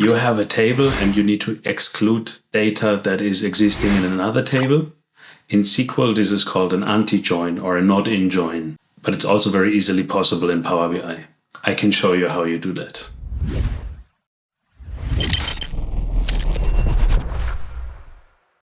You have a table and you need to exclude data that is existing in another table. In SQL, this is called an anti-join or a not-in join, but it's also very easily possible in Power BI. I can show you how you do that.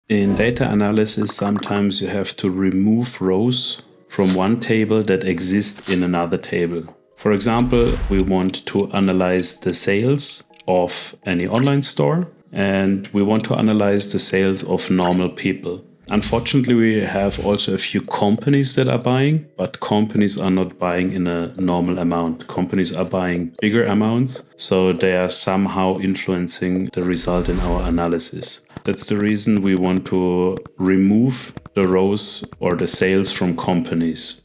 In data analysis, sometimes you have to remove rows from one table that exist in another table. For example, we want to analyze the sales of any online store, and we want to analyze the sales of normal people. Unfortunately, we have also a few companies that are buying, but companies are not buying in a normal amount. Companies are buying bigger amounts, so they are somehow influencing the result in our analysis. That's the reason we want to remove the rows or the sales from companies.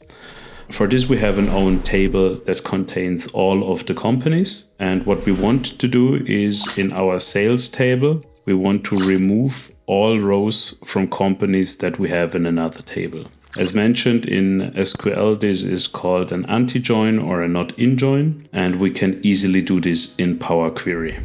For this, we have an own table that contains all of the companies. And what we want to do is in our sales table, we want to remove all rows from companies that we have in another table. As mentioned in SQL, this is called an anti-join or a not-in join, and we can easily do this in Power Query.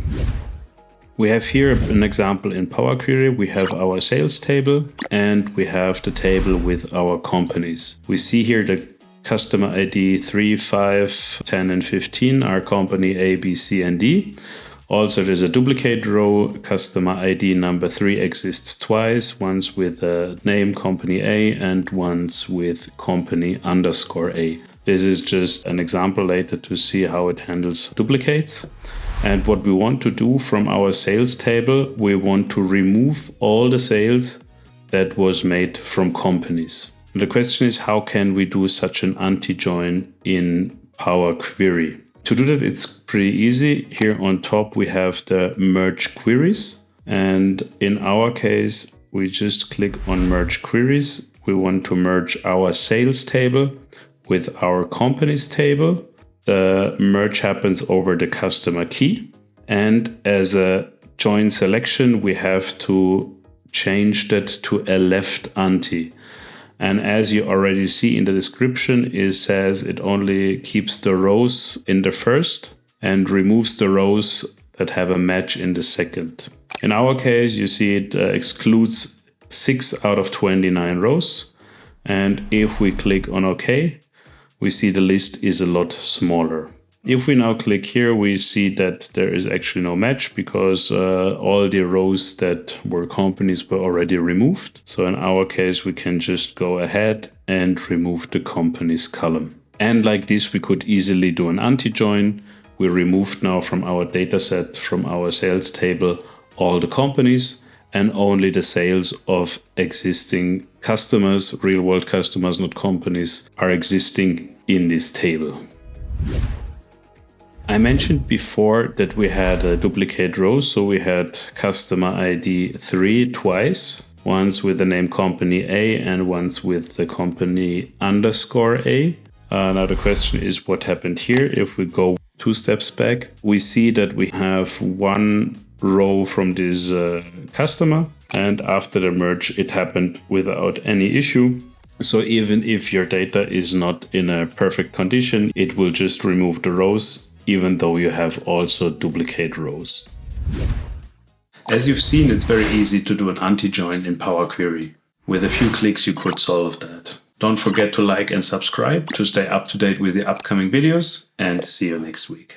We have here an example in Power Query. We have our sales table and we have the table with our companies. We see here the customer ID 3, 5, 10, and 15 are company A, B, C, and D. Also, there's a duplicate row. Customer ID number 3 exists twice, once with the name company A and once with company _A. This is just an example later to see how it handles duplicates. And what we want to do from our sales table, we want to remove all the sales that was made from companies. The question is, how can we do such an anti-join in Power Query? To do that, it's pretty easy. Here on top, we have the merge queries. And in our case, we just click on merge queries. We want to merge our sales table with our companies table. The merge happens over the customer key. And as a join selection, we have to change that to a left anti. And as you already see in the description, it says it only keeps the rows in the first and removes the rows that have a match in the second. In our case, you see it excludes 6 out of 29 rows. And if we click on OK, we see the list is a lot smaller. If we now click here, we see that there is actually no match because all the rows that were companies were already removed. So in our case, we can just go ahead and remove the companies column. And like this, we could easily do an anti-join. We removed now from our dataset, from our sales table, all the companies and only the sales of existing customers, real-world customers, not companies, are existing in this table. I mentioned before that we had a duplicate row, so we had customer ID 3 twice, once with the name company A and once with the company _A. Now the question is what happened here. If we go 2 steps back, we see that we have one row from this customer, and after the merge it happened without any issue. So even if your data is not in a perfect condition, it will just remove the rows, even though you have also duplicate rows. As you've seen, it's very easy to do an anti-join in Power Query. With a few clicks, you could solve that. Don't forget to like and subscribe to stay up to date with the upcoming videos, and see you next week.